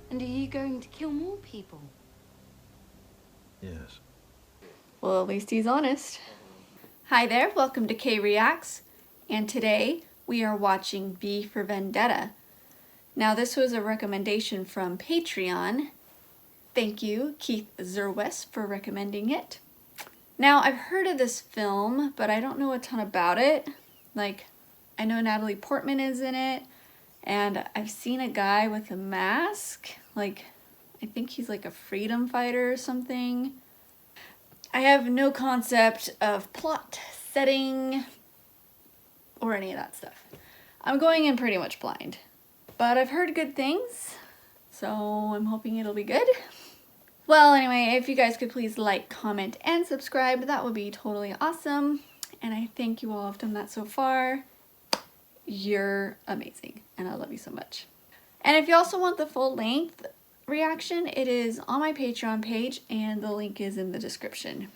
And are you going to kill more people? Yes. Well, at least he's honest. Hi there, welcome to K Reacts, and today we are watching V for Vendetta. Now this was a recommendation from Patreon. Thank you, Keith Zerwes, for recommending it. Now I've heard of this film, but I don't know a ton about it. Like, I know Natalie Portman is in it, and I've seen a guy with a mask. Like, I think he's like a freedom fighter or something. I have no concept of plot, setting, or any of that stuff. I'm going in pretty much blind, but I've heard good things, so I'm hoping it'll be good. Well, anyway, if you guys could please like, comment, and subscribe, that would be totally awesome. And I thank you all have done that so far. You're amazing, and I love you so much. And if you also want the full length reaction, it is on my Patreon page, and the link is in the description.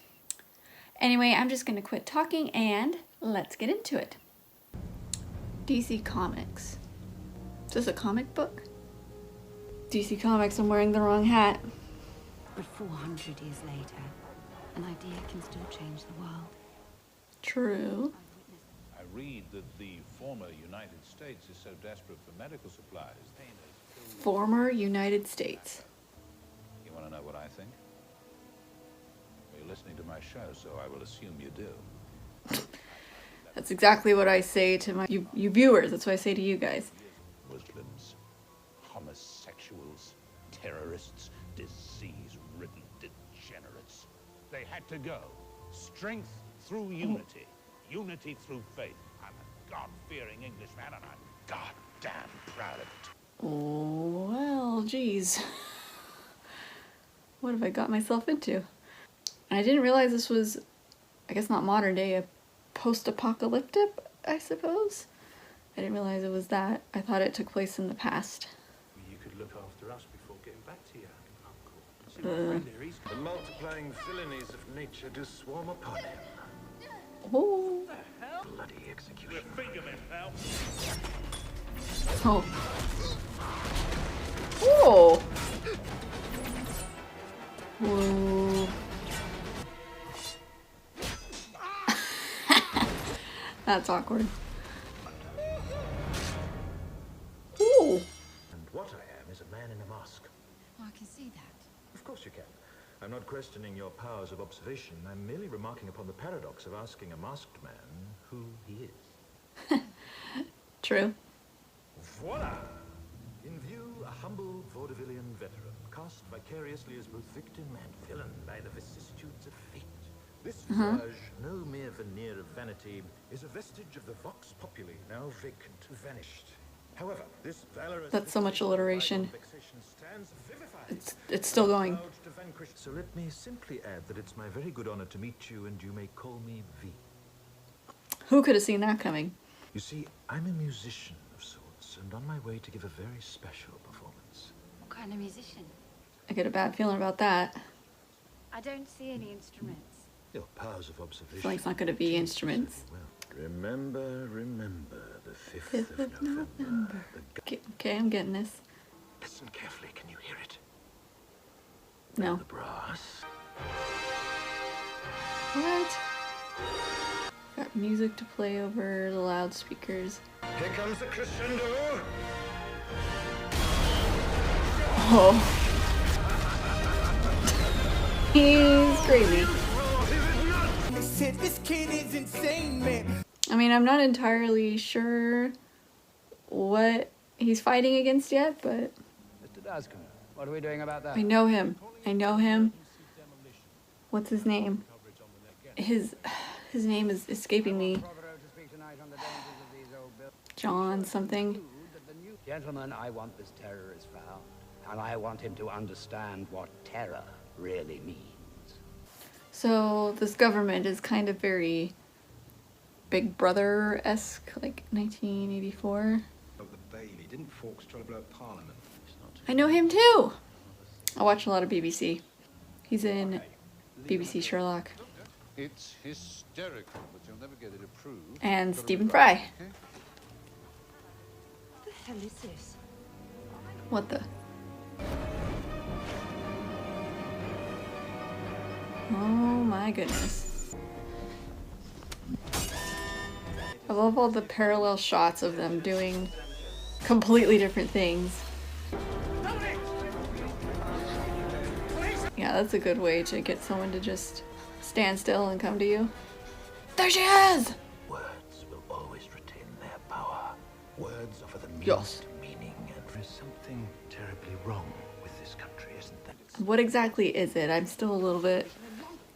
Anyway, I'm just gonna quit talking and let's get into it. DC Comics. Is this a comic book? DC Comics, I'm wearing the wrong hat. But 400 years later, an idea can still change the world. True. I read that the former United States is so desperate for medical supplies. Former United States. You want to know what I think? Well, you're listening to my show, so I will assume you do. That's exactly what I say to my you viewers. That's what I say to you guys. Muslims, homosexuals, terrorists, disease-ridden degenerates. They had to go. Strength through unity. Unity through faith. I'm a God-fearing Englishman, and I'm goddamn proud of it. Well, geez. What have I got myself into? And I didn't realize this was, I guess not modern day, a post-apocalyptic, I suppose? I didn't realize it was that. I thought it took place in the past. You could look after us before getting back to your uncle. The multiplying villainies of nature do swarm upon him. Oh. Bloody execution. Oh. Oh. Whoa. That's awkward. Ooh. And what I am is a man in a mask. Oh, I can see that. Of course you can. I'm not questioning your powers of observation. I'm merely remarking upon the paradox of asking a masked man who he is. True. Voila! In view, a humble vaudevillian veteran, cast vicariously as both victim and villain by the vicissitudes of fate. This visage, no mere veneer of vanity, is a vestige of the vox populi, now vacant, vanished. However, this valorous... That's so much alliteration. Stands vivified. It's still going. So let me simply add that it's my very good honor to meet you, and you may call me V. Who could have seen that coming? You see, I'm a musician of sorts, and on my way to give a very special performance. What kind of musician? I get a bad feeling about that. I don't see any instruments. Your powers of observation... I feel like it's not going to be instruments. Well, remember, the 5th of November. Okay, I'm getting this. Listen carefully, can you hear it? No. The brass. What? Got music to play over the loudspeakers. Here comes the crescendo! Oh. He's crazy. They said this kid is insane, man. I mean, I'm not entirely sure what he's fighting against yet, but Mr. Dascombe, what are we doing about that? I know him. I know him. What's his name? His name is escaping me. John something. Gentlemen, I want this terrorist found, and I want him to understand what terror really means. So this government is kind of very Big Brother-esque, like 1984. The Bailey didn't Fawkes try to blow up Parliament? I know him too. I watch a lot of BBC. He's in BBC Sherlock. It's hysterical, but you'll never get it approved. And Stephen Fry. What the hell is this? What the? Oh my goodness. I love all the parallel shots of them doing completely different things. Yeah, that's a good way to get someone to just stand still and come to you. There she is! Words will always retain their power. Words offer the means Yes. to meaning, and there's something terribly wrong with this country, isn't there? What exactly is it? I'm still a little bit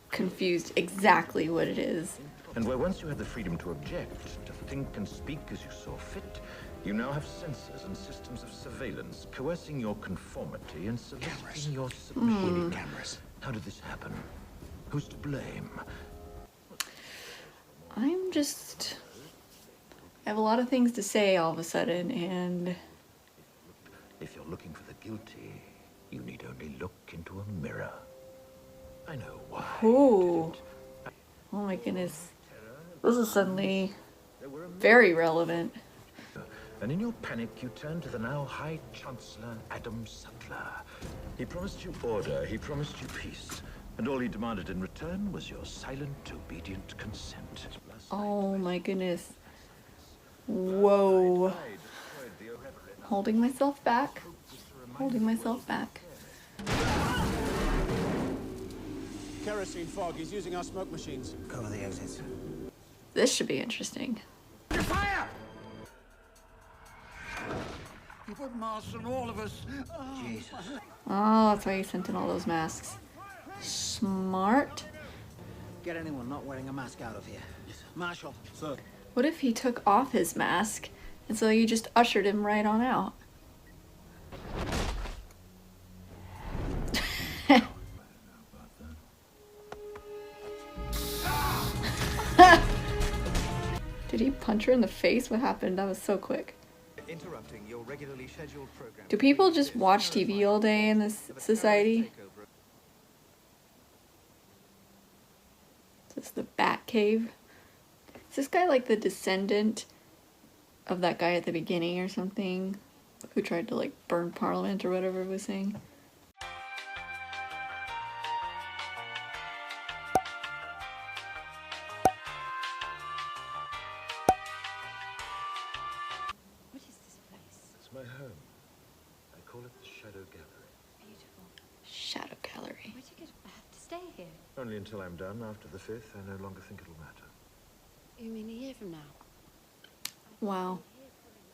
confused exactly what it is. And where once you had the freedom to object, to think and speak as you saw fit, you now have censors and systems of surveillance coercing your conformity and soliciting your submission. Cameras. How did this happen? Who's to blame? I have a lot of things to say all of a sudden, and If you're looking for the guilty, you need only look into a mirror. I know why. ooh, oh my goodness, this is suddenly very relevant. And in your panic, you turn to the now High Chancellor Adam Sutler. He promised you order, he promised you peace, and all he demanded in return was your silent, obedient consent. Oh my goodness. Whoa. Holding myself back. Holding myself back. Kerosene fog. He's using our smoke machines. Cover the exits. This should be interesting. Fire! He put masks on all of us. Oh. Jesus. Oh, that's why he sent in all those masks. Smart. Get anyone not wearing a mask out of here. Marshal. Sir. What if he took off his mask and so you just ushered him right on out? Did he punch her in the face? What happened? That was so quick. Interrupting your regularly scheduled program. Do people just watch TV all day in this society? Is this the Bat Cave? Is this guy like the descendant of that guy at the beginning or something? Who tried to like burn Parliament or whatever it was saying? What is this place? It's my home. I call it the Shadow Gallery. Beautiful. Shadow Gallery. Where'd you have to stay here? Only until I'm done. After the 5th, I no longer think it'll matter. You mean a year from now? Wow.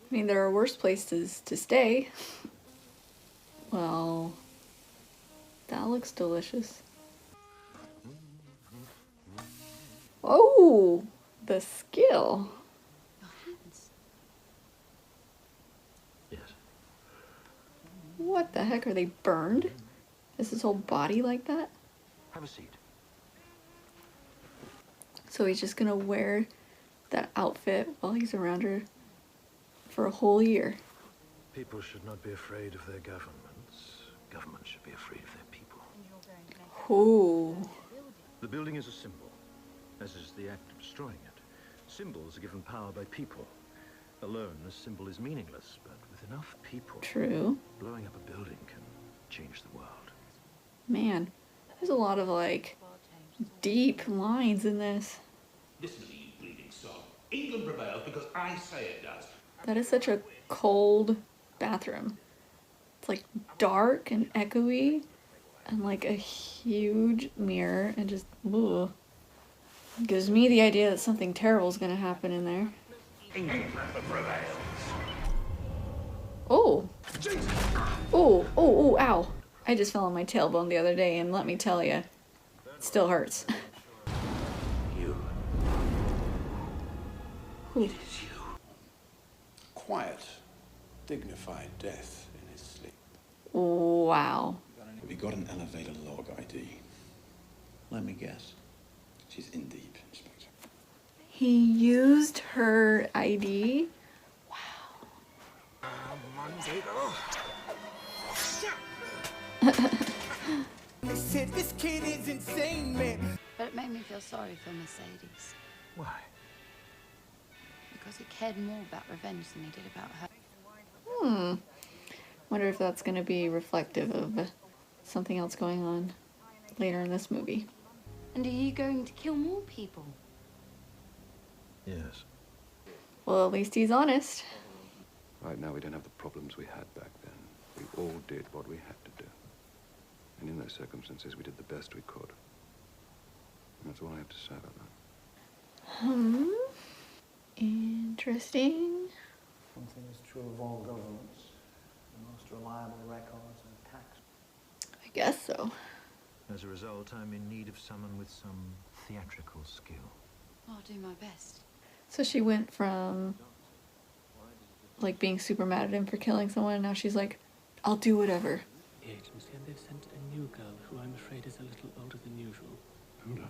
I mean, there are worse places to stay. Well, that looks delicious. Oh, the skill. Your hands. Yes. What the heck? Are they burned? Is his whole body like that? Have a seat. So he's just gonna wear that outfit while he's around her for a whole year. People should not be afraid of their governments. Governments should be afraid of their people. Ooh. The building is a symbol, as is the act of destroying it. Symbols are given power by people. Alone, a symbol is meaningless, but with enough people, True. blowing up a building can change the world. Man, there's a lot of like deep lines in this. Listen to me, you bleeding sod. England prevails because I say it does. That is such a cold bathroom. It's like dark and echoey and like a huge mirror and just ugh. Gives me the idea that something terrible is gonna happen in there. England prevails. Oh. Oh, oh, oh, ow. I just fell on my tailbone the other day and let me tell you, it still hurts. You. Ooh. Quiet, dignified death in his sleep. Wow. Have you got an elevator log ID? Let me guess. She's in deep, Inspector. He used her ID. They said this kid is insane, man. But it made me feel sorry for Mercedes. Why? Because he cared more about revenge than he did about her. Wonder if that's going to be reflective of something else going on later in this movie. And are you going to kill more people? Yes. Well, at least he's honest. Right now, we don't have the problems we had back then. We all did what we had to do. And in those circumstances, we did the best we could. And that's all I have to say about that. Interesting. One thing is true of all governments. The most reliable records and tax. I guess so. As a result, I'm in need of someone with some theatrical skill. I'll do my best. So she went from like being super mad at him for killing someone, and now she's like, I'll do whatever. The agency, and they've sent a new girl who I'm afraid is a little older than usual. Older?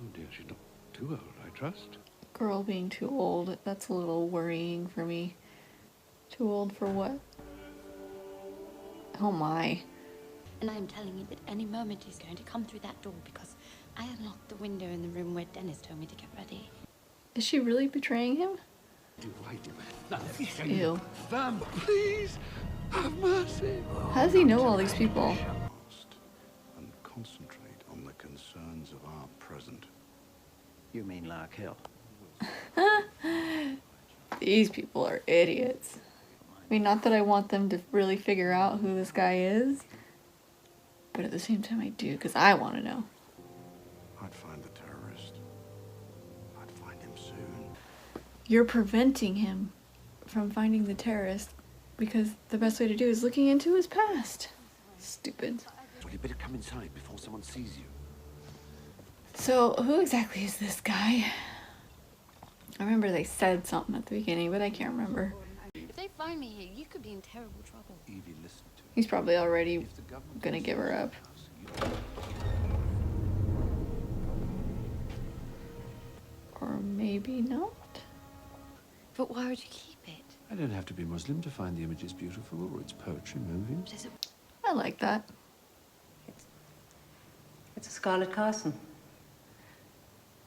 Oh dear, she's not too old, I trust. Girl being too old, that's a little worrying for me. Too old for what? Oh my. And I'm telling you that any moment he's going to come through that door because I unlocked the window in the room where Dennis told me to get ready. Is she really betraying him? Do I do it? Now, let me show you. Ew. Sam, please, have mercy. How does he know all these people? And concentrate on the concerns of our present. You mean Lark Hill? These people are idiots. I mean, not that I want them to really figure out who this guy is, but at the same time I do, because I want to know. I'd find the terrorist. I'd find him soon. You're preventing him from finding the terrorist because the best way to do is looking into his past. Stupid. Well, you better come inside before someone sees you. So, who exactly is this guy? I remember they said something at the beginning, but I can't remember. If they find me here, you could be in terrible trouble. Evey, listen to me. He's probably already If the government gonna give her up. Or maybe not. But why would you keep it? I don't have to be Muslim to find the images beautiful, or its poetry moving. But is it... I like that. It's a Scarlet Carson.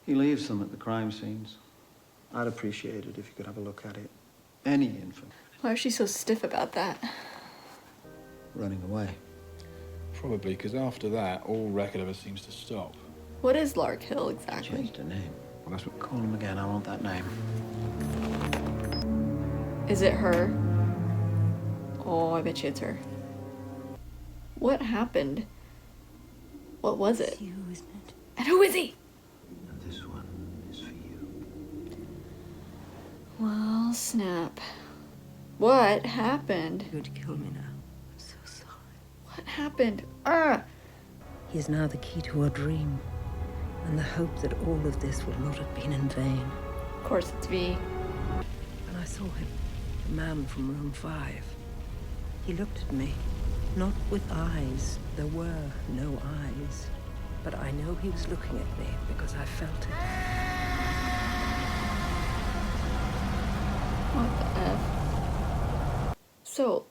He leaves them at the crime scenes. I'd appreciate it if you could have a look at it. Any infant. Why is she so stiff about that? Running away. Probably because after that, all record of her seems to stop. What is Lark Hill exactly? Changed her name. Well, that's what... Call him again, I want that name. Is it her? Oh, I bet you it's her. What happened? What was it? It's you, isn't it? And who is he? And this one is for you. Well, snap. What happened? You're going to kill me now. I'm so sorry. What happened? Ah! He is now the key to her dream, and the hope that all of this will not have been in vain. Of course it's V. And I saw him, the man from room 5. He looked at me, not with eyes. There were no eyes. But I know he was looking at me because I felt it. What the F? So,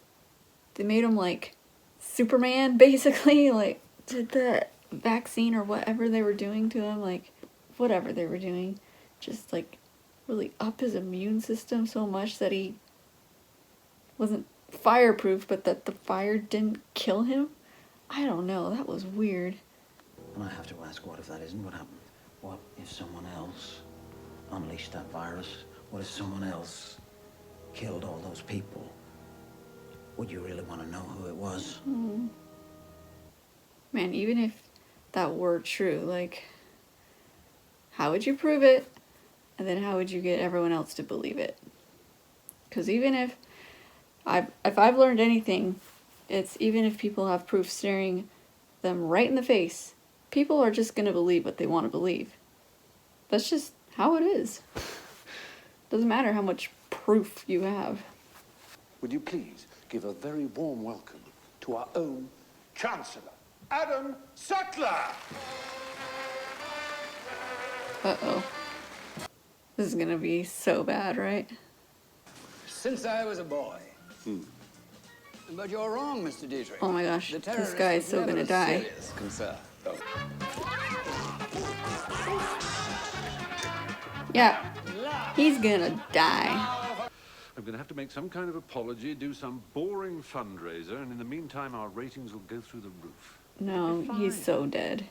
they made him like Superman, basically? Like, did the vaccine or whatever they were doing to him, like, whatever they were doing, just like really up his immune system so much that he wasn't fireproof, but that the fire didn't kill him? I don't know, that was weird. And I have to ask, what if that isn't what happened? What if someone else unleashed that virus? What if someone else killed all those people? Would you really want to know who it was? Man, even if that were true, like, how would you prove it? And then how would you get everyone else to believe it? Because even if I've learned anything, it's even if people have proof staring them right in the face, people are just going to believe what they want to believe. That's just how it is. Doesn't matter how much proof you have. Would you please give a very warm welcome to our own Chancellor, Adam Sattler! Uh-oh. This is going to be so bad, right? Since I was a boy. But you're wrong, Mr. Dietrich. Oh my gosh, The this terrorists guy is was so never gonna a die. serious concern. Oh. Yeah, he's gonna die. I'm going to have to make some kind of apology, do some boring fundraiser, and in the meantime, our ratings will go through the roof. No, he's so dead.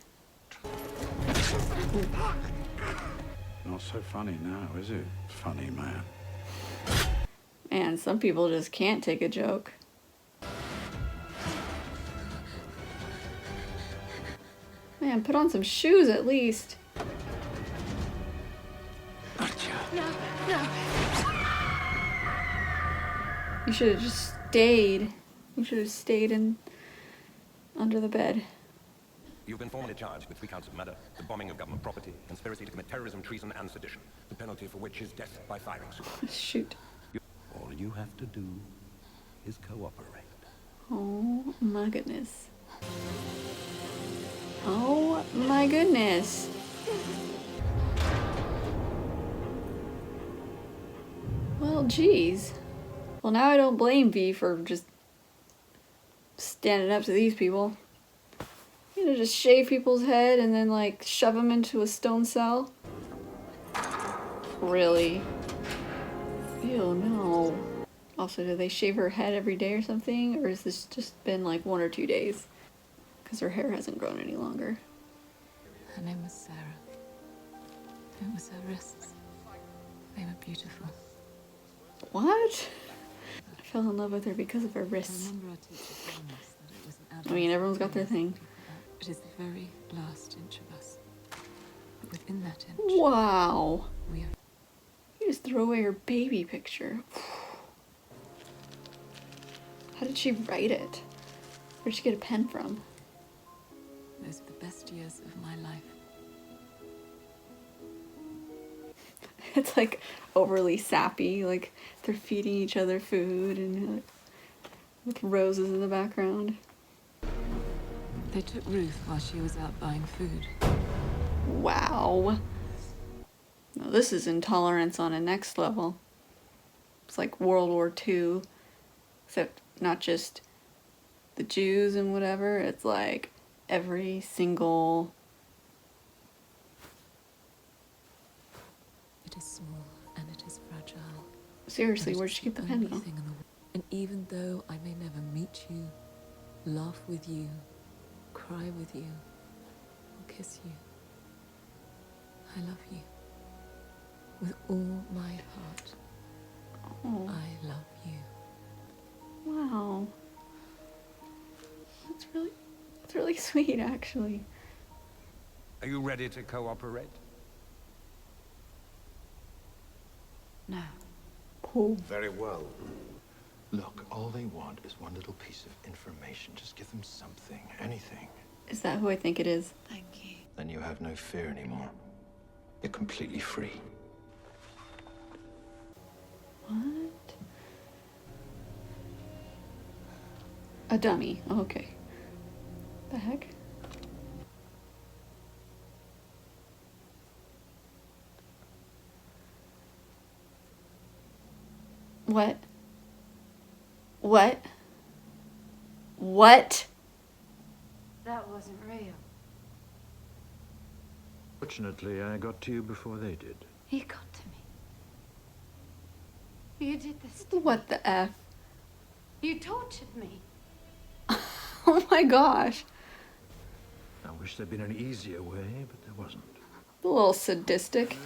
Not so funny now, is it? Funny man. Man, some people just can't take a joke. Man, put on some shoes at least. No, no. You should have just stayed. You should have stayed in under the bed. You've been formally charged with 3 counts of murder, the bombing of government property, conspiracy to commit terrorism, treason, and sedition. The penalty for which is death by firing squad. Shoot. All you have to do is cooperate. Oh my goodness. Oh my goodness. Well, geez. Well, now I don't blame V for just standing up to these people. You know, just shave people's head and then, like, shove them into a stone cell? Really? Ew, no. Also, do they shave her head every day or something? Or has this just been, like, 1 or 2 days? Because her hair hasn't grown any longer. Her name was Sarah. It was her wrists. They were beautiful. What? I fell in love with her because of her wrists. I mean, everyone's got their thing. It is the very last inch of us. But within that inch... Wow. We are... You just threw away her baby picture. How did she write it? Where'd she get a pen from? Those are the best years of my life. It's like overly sappy, like they're feeding each other food and with roses in the background. They took Ruth while she was out buying food. Wow. Now this is intolerance on a next level. It's like World War II, except not just the Jews and whatever, it's like every single... It is small and it is fragile. Seriously, where'd she get the pen though? And even though I may never meet you, laugh with you, cry with you, or kiss you, I love you. With all my heart, Oh. I love you. Wow. That's really sweet, actually. Are you ready to cooperate? No. Cool. Very well. Look, all they want is one little piece of information. Just give them something, anything. Is that who I think it is? Thank you. Then you have no fear anymore. You're completely free. What? A dummy. Oh, okay. The heck? What? What? What? That wasn't real. Fortunately, I got to you before they did. You got to me. You did this to What the F? You tortured me. Oh my gosh. I wish there'd been an easier way, but there wasn't. A little sadistic.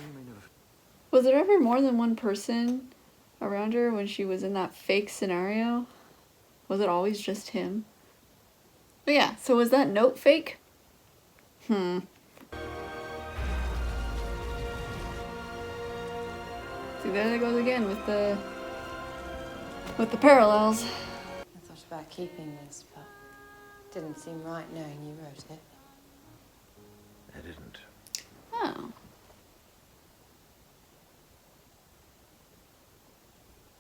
Was there ever more than one person around her when she was in that fake scenario? Was it always just him? Oh yeah, so was that note fake? See, there it goes again with the parallels. I thought about keeping this, but it didn't seem right knowing you wrote it. I didn't. Oh.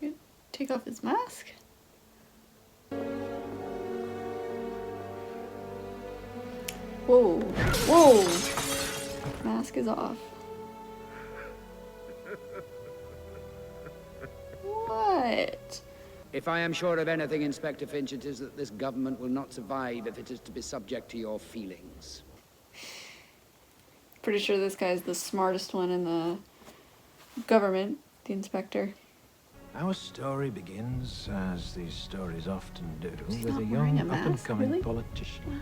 You take off his mask? Whoa. Whoa. Mask is off. What? If I am sure of anything, Inspector Finch, it is that this government will not survive if it is to be subject to your feelings. Pretty sure this guy's the smartest one in the government, the inspector. Our story begins, as these stories often do, He's with not a wearing young, a mask, up-and-coming really? politician. Wow.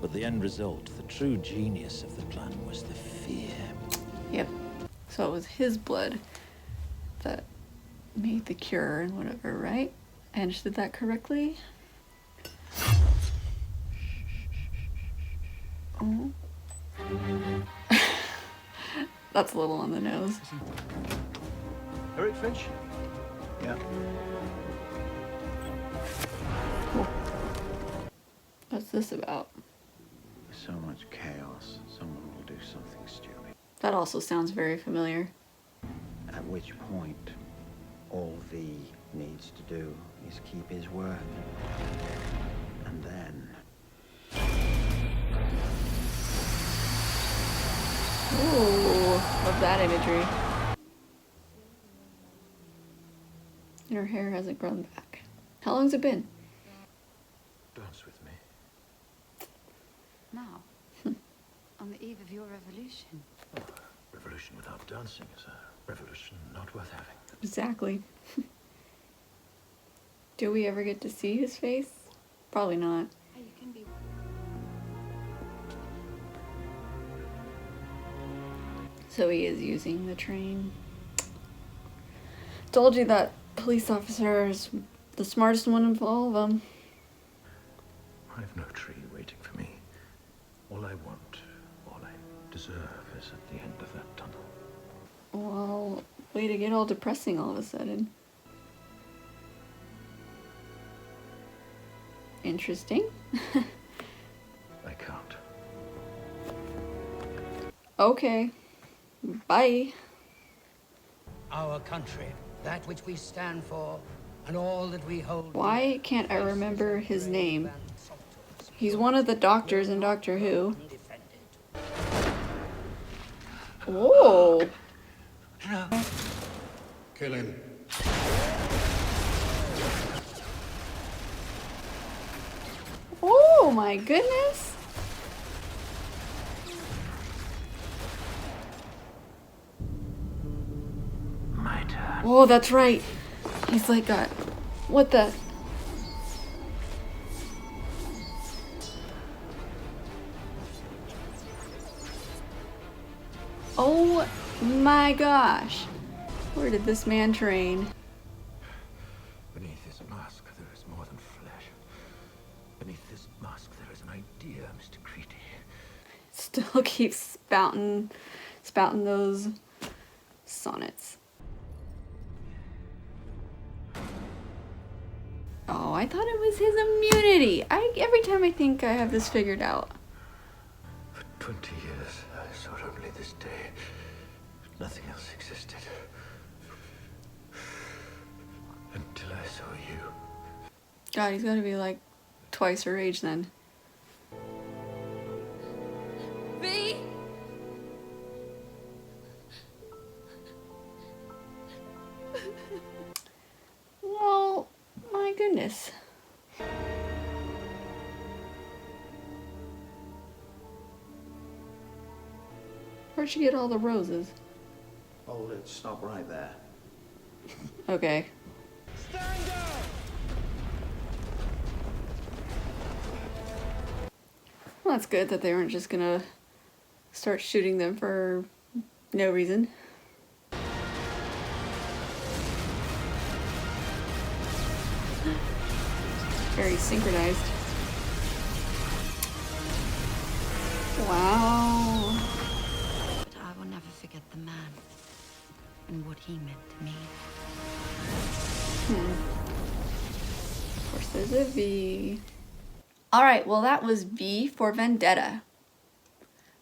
But the end result, the true genius of the plan, was the fear. Yep. So it was his blood that made the cure and whatever, right? I understood that correctly? Oh. That's a little on the nose. Eric Finch? Yeah. Cool. What's this about? With so much chaos, someone will do something stupid. That also sounds very familiar. At which point, all V needs to do is keep his word. And then... Ooh, love that imagery. And her hair hasn't grown back. How long's it been? Dance with me. Now, on the eve of your revolution. Oh, revolution without dancing is a revolution not worth having. Exactly. Do we ever get to see his face? Probably not. You can be. So he is using the train. Told you that police officer is the smartest one of all of them. I have no tree waiting for me. All I want, all I deserve is at the end of that tunnel. Well, way to get all depressing all of a sudden. Interesting. I can't. Okay. Bye. Our country, that which we stand for, and all that we hold. Why can't I remember his name? He's one of the doctors in Doctor Who. Whoa. Kill him. Oh my goodness. My turn. Oh, that's right. He's like got what the. Oh my gosh. Where did this man train? Beneath this mask, there is more than flesh. Beneath this mask, there is an idea, Mr. Creedy. Still keeps spouting those sonnets. Oh, I thought it was his immunity. Every time I think I have this figured out. For 20 years, I sought only this day. Nothing else existed. Until I saw you. God, he's gotta be like twice her age then. V! Well, my goodness. Where'd she get all the roses? Hold it, stop right there. Okay. Stand down! Well, that's good that they weren't just gonna start shooting them for no reason. Very synchronized. Wow. But I will never forget the man and what he meant to me. Of course, there's a V. Alright, well that was V for Vendetta.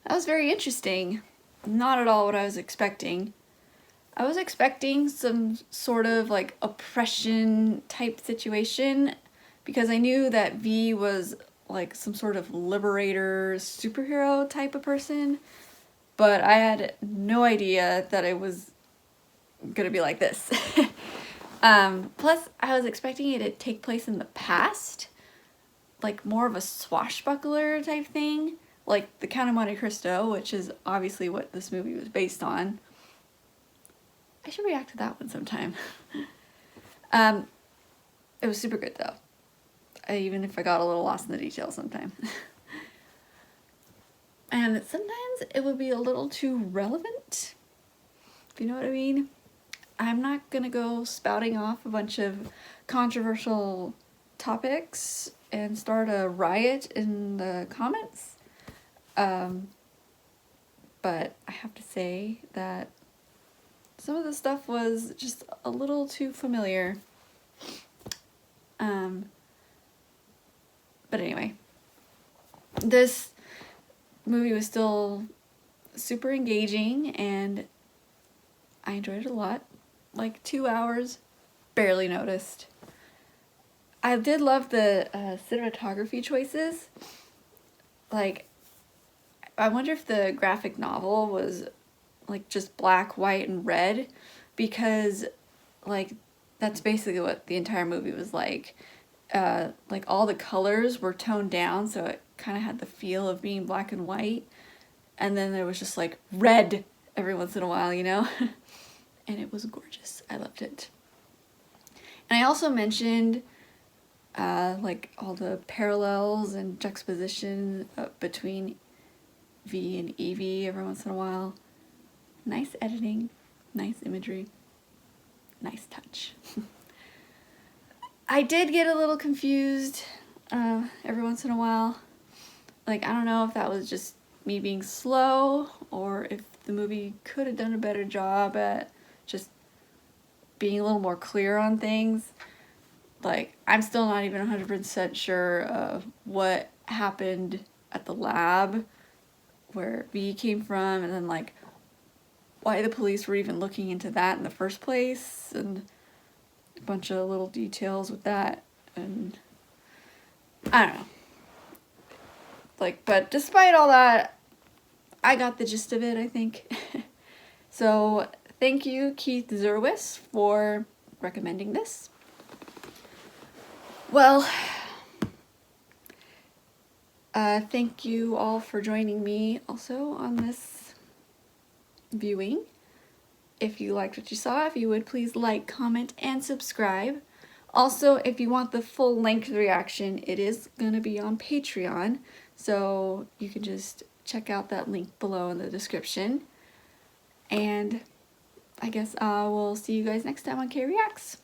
That was very interesting. Not at all what I was expecting. I was expecting some sort of like oppression type situation because I knew that V was like some sort of liberator superhero type of person, but I had no idea that it was gonna be like this. Plus I was expecting it to take place in the past, like more of a swashbuckler type thing, like the Count of Monte Cristo, which is obviously what this movie was based on. I should react to that one sometime. It was super good though. Even if I got a little lost in the details sometime. and sometimes it would be a little too relevant, if you know what I mean. I'm not gonna go spouting off a bunch of controversial topics and start a riot in the comments. But I have to say that some of the stuff was just a little too familiar. But anyway, this movie was still super engaging and I enjoyed it a lot. Like 2 hours, barely noticed. I did love the cinematography choices. Like, I wonder if the graphic novel was like just black, white, and red, because like that's basically what the entire movie was like. Like all the colors were toned down, so it kind of had the feel of being black and white, and then there was just like red every once in a while, you know. And it was gorgeous. I loved it. And I also mentioned like all the parallels and juxtaposition between V and Evey every once in a while. Nice editing, nice imagery, nice touch. I did get a little confused every once in a while. Like, I don't know if that was just me being slow or if the movie could have done a better job at just being a little more clear on things. Like, I'm still not even 100% sure of what happened at the lab where V came from, and then like why the police were even looking into that in the first place, and a bunch of little details with that, and I don't know. Like, but despite all that, I got the gist of it, I think. So thank you, Keith Zerwis, for recommending this. Well, thank you all for joining me also on this viewing. If you liked what you saw, if you would please like, comment, and subscribe. Also, if you want the full length reaction, it is going to be on Patreon, so you can just check out that link below in the description. And I guess I will see you guys next time on K Reacts.